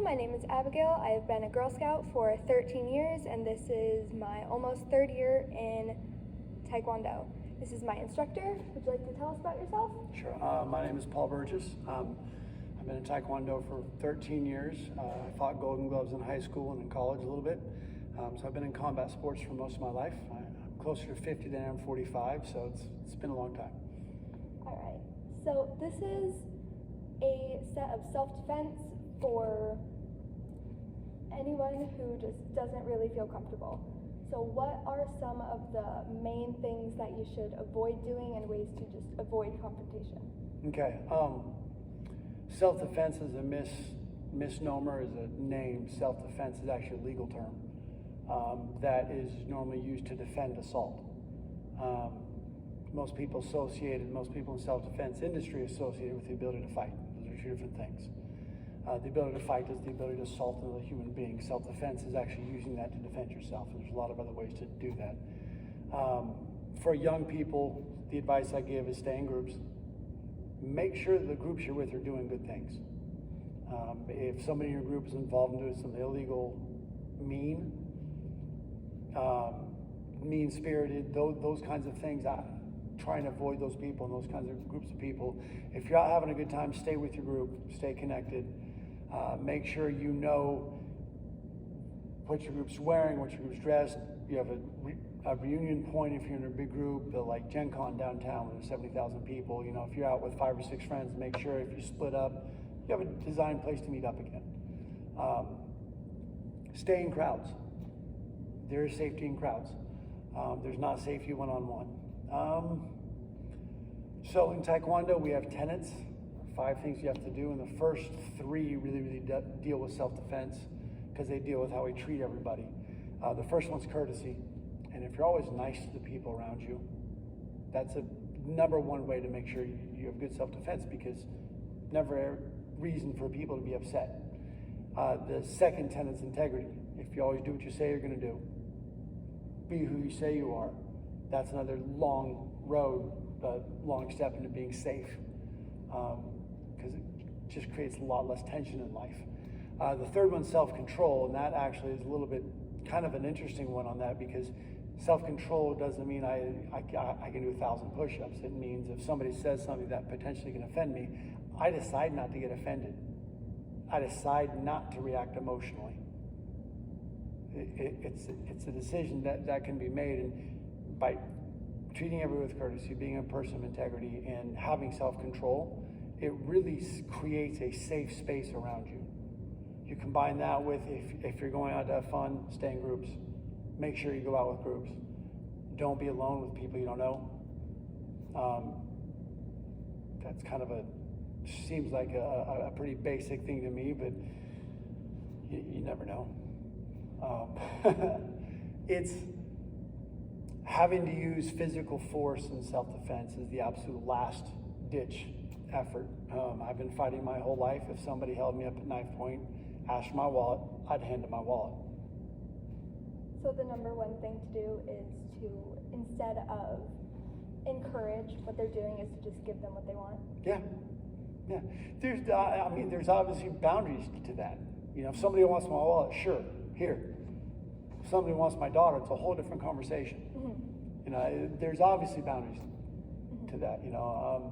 my name is Abigail. I have been a Girl Scout for 13 years, and this is my almost third year in Taekwondo. This is my instructor. Would you like to tell us about yourself? Sure. My name is Paul Burgess. I've been in Taekwondo for 13 years. I fought Golden Gloves in high school and in college a little bit. So I've been in combat sports for most of my life. I'm closer to 50 than I am 45, so it's been a long time. All right. So this is a set of self-defense for anyone who just doesn't really feel comfortable. So what are some of the main things that you should avoid doing and ways to just avoid confrontation? Okay. Self-defense is a misnomer, is a name. Self-defense is actually a legal term that is normally used to defend assault. Most people in self-defense industry associated with the ability to fight. Those are two different things. The ability to fight is the ability to assault another human being. Self-defense is actually using that to defend yourself. And there's a lot of other ways to do that. For young people, the advice I give is stay in groups. Make sure that the groups you're with are doing good things. If somebody in your group is involved in doing some illegal, mean-spirited, those kinds of things, try and avoid those people and those kinds of groups of people. If you're out having a good time, stay with your group, stay connected. Make sure you know what your group's wearing, what your group's dressed. You have a reunion point if you're in a big group, like Gen Con downtown where there's 70,000 people. You know, if you're out with 5 or 6 friends, make sure if you split up, you have a designed place to meet up again. Stay in crowds. There is safety in crowds. There's not safety one-on-one. So in Taekwondo, we have tenets, 5 things you have to do, and the first 3 really deal with self-defense because they deal with how we treat everybody. The first one's courtesy, and if you're always nice to the people around you, that's a number 1 way to make sure you have good self-defense, because never a reason for people to be upset. The second tenet's integrity. If you always do what you say you're going to do, be who you say you are. That's another long road, long step into being safe, because it just creates a lot less tension in life. The third one's self-control, and that actually is a little bit kind of an interesting one on that, because self-control doesn't mean I can do 1,000 push-ups. It means if somebody says something that potentially can offend me, I decide not to get offended. I decide not to react emotionally. It's a decision that can be made, and by treating everyone with courtesy, being a person of integrity, and having self-control, it really creates a safe space around you. You combine that with, if you're going out to have fun, stay in groups. Make sure you go out with groups. Don't be alone with people you don't know. That's kind of seems like a pretty basic thing to me, but you never know. It's having to use physical force in self-defense is the absolute last ditch effort. I've been fighting my whole life. If somebody held me up at knife point, asked for my wallet, I'd hand them my wallet. So the number 1 thing to do is to, instead of encourage what they're doing, is to just give them what they want? Yeah. There's obviously boundaries to that. You know, if somebody wants my wallet, sure, here. If somebody wants my daughter, it's a whole different conversation. Mm-hmm. You know, there's obviously boundaries to that. You know,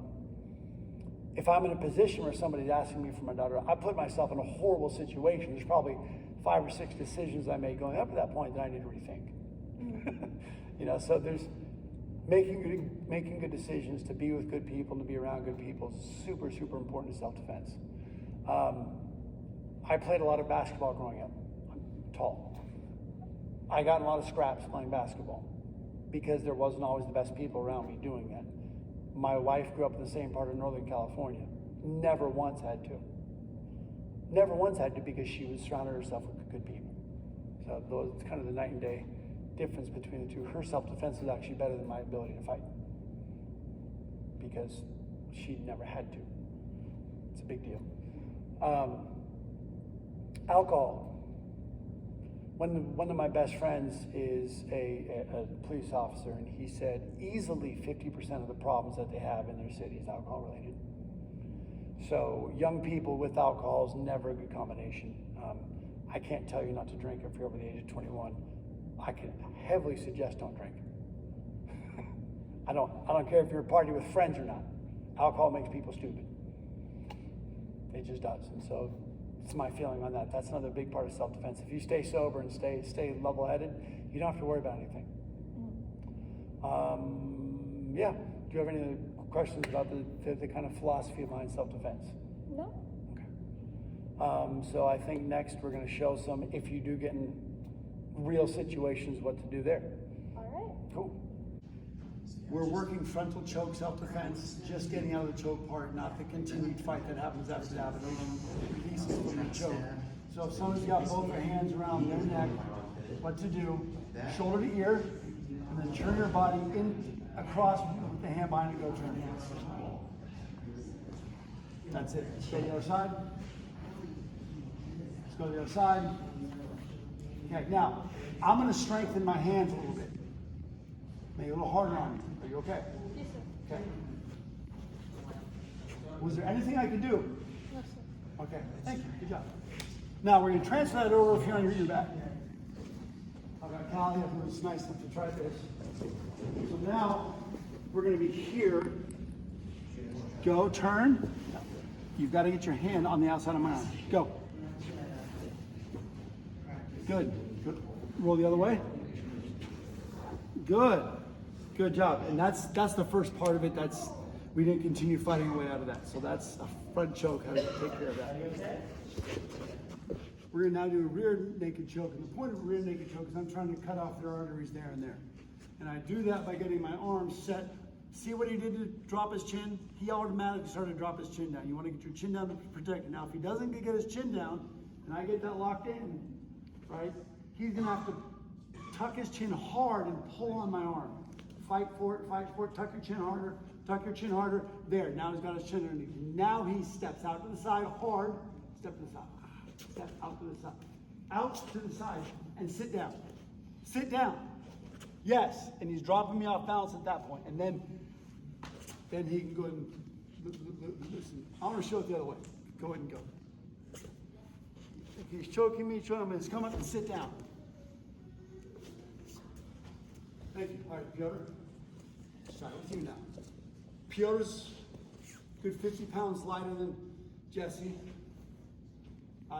if I'm in a position where somebody's asking me for my daughter, I put myself in a horrible situation. There's probably 5 or 6 decisions I made going up to that point that I need to rethink. Mm-hmm. You know, so there's making good decisions, to be with good people, to be around good people is super important to self-defense. I played a lot of basketball growing up. I'm tall. I got in a lot of scraps playing basketball because there wasn't always the best people around me doing that. My wife grew up in the same part of Northern California. Never once had to. Never once had to, because she was surrounding herself with good people. So it's kind of the night and day difference between the two. Her self-defense is actually better than my ability to fight, because she never had to. It's a big deal. Alcohol. One of my best friends is a police officer, and he said easily 50% of the problems that they have in their city is alcohol related. So young people with alcohol is never a good combination. I can't tell you not to drink if you're over the age of 21. I can heavily suggest don't drink. I don't care if you're partying with friends or not. Alcohol makes people stupid. It just does. And so it's my feeling on that. That's another big part of self-defense. If you stay sober and stay level-headed, you don't have to worry about anything. Yeah. Do you have any other questions about the kind of philosophy behind self-defense? No. Okay. So I think next we're going to show some, if you do get in real situations, what to do there. All right. Cool. We're working frontal choke self-defense, just getting out of the choke part, not the continued fight that happens after that, but releases from the choke. So if someone's got both their hands around their neck, what to do, shoulder to ear, and then turn your body in across with the hand behind and go turn. That's it. Let's go to the other side. Let's go to the other side. Okay, now, I'm going to strengthen my hands a little bit. Make it a little harder on you. Are you okay? Yes, sir. Okay. Was there anything I could do? No, sir. Okay, thank you. Good job. Now, we're going to transfer that over here on your back. I've got Callie who was nice enough to try this. So now, we're going to be here. Go, turn. You've got to get your hand on the outside of my arm. Go. Good. Good. Roll the other way. Good. Good job. And that's the first part of it. We didn't continue fighting our way out of that. So that's a front choke. How to take care of that. We're going to now do a rear naked choke. And the point of a rear naked choke is I'm trying to cut off their arteries there and there. And I do that by getting my arms set. See what he did to drop his chin? He automatically started to drop his chin down. You want to get your chin down to protect it. Now, if he doesn't get his chin down, and I get that locked in, right, he's going to have to tuck his chin hard and pull on my arm. Fight for it, tuck your chin harder. There, now he's got his chin underneath. Now he steps out to the side hard, step to the side, step out to the side, out to the side, and sit down. Sit down. Yes, and he's dropping me off balance at that point. And then he can go ahead and listen. I want to show it the other way. Go ahead and go. If he's choking me, I'm going to come up and sit down. Thank you. All right, Piotr. Start with you now. Piotr's good 50 pounds lighter than Jesse.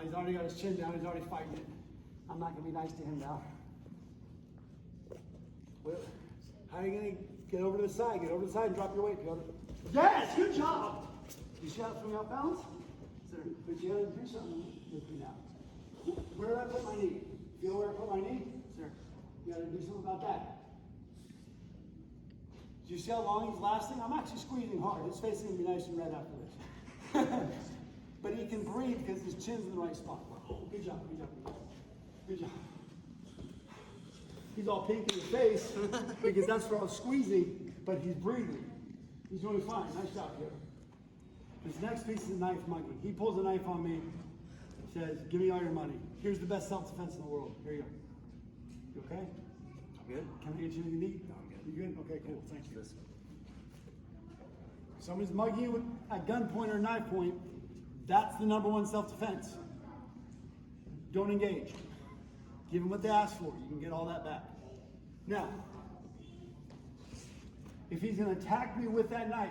He's already got his chin down. He's already fighting it. I'm not going to be nice to him now. Well, how are you going to get over to the side? Get over to the side and drop your weight, Piotr. Yes, good job. You see how it's from off balance? But you got to do something with me now. Where did I put my knee? Feel where I put my knee? Sir, you got to do something about that. Do you see how long he's lasting? I'm actually squeezing hard. His face is going to be nice and red after this. But he can breathe because his chin's in the right spot. Good job, good job, good job. Good job. He's all pink in the face because that's where I was squeezing, but he's breathing. He's doing fine. Nice job here. This next piece is a knife monkey. He pulls a knife on me, says, give me all your money. Here's the best self-defense in the world. Here you go. You okay? Good. Can I get you anything to eat? No, I'm good. You good? Okay, cool. Thank you. Somebody's mugging you with a gunpoint or a knife point. That's the #1 self-defense. Don't engage. Give them what they ask for. You can get all that back. Now, if he's going to attack me with that knife,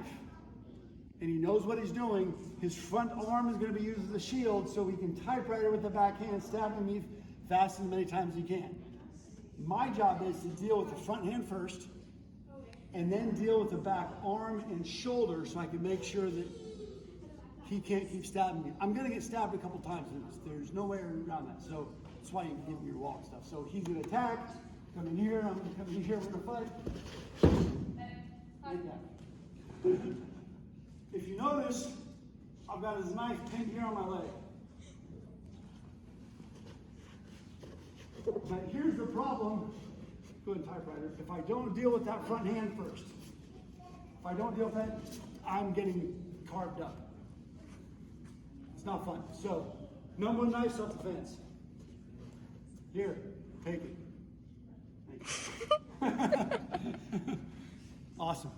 and he knows what he's doing, his front arm is going to be used as a shield so he can typewriter with the back hand, stabbing me fast as many times as he can. My job is to deal with the front hand first, and then deal with the back arm and shoulder so I can make sure that he can't keep stabbing me. I'm going to get stabbed a couple times in this. There's no way around that. So that's why you give him your wall and stuff. So he's going to attack, come in here, I'm going to come in here, we're going to fight. Like that. If you notice, I've got his knife pinned here on my leg. But here's the problem. Go ahead, typewriter. If I don't deal with that front hand first, if I don't deal with that, I'm getting carved up. It's not fun. So, #1 knife self-defense. Here, take it. Thank you. Awesome.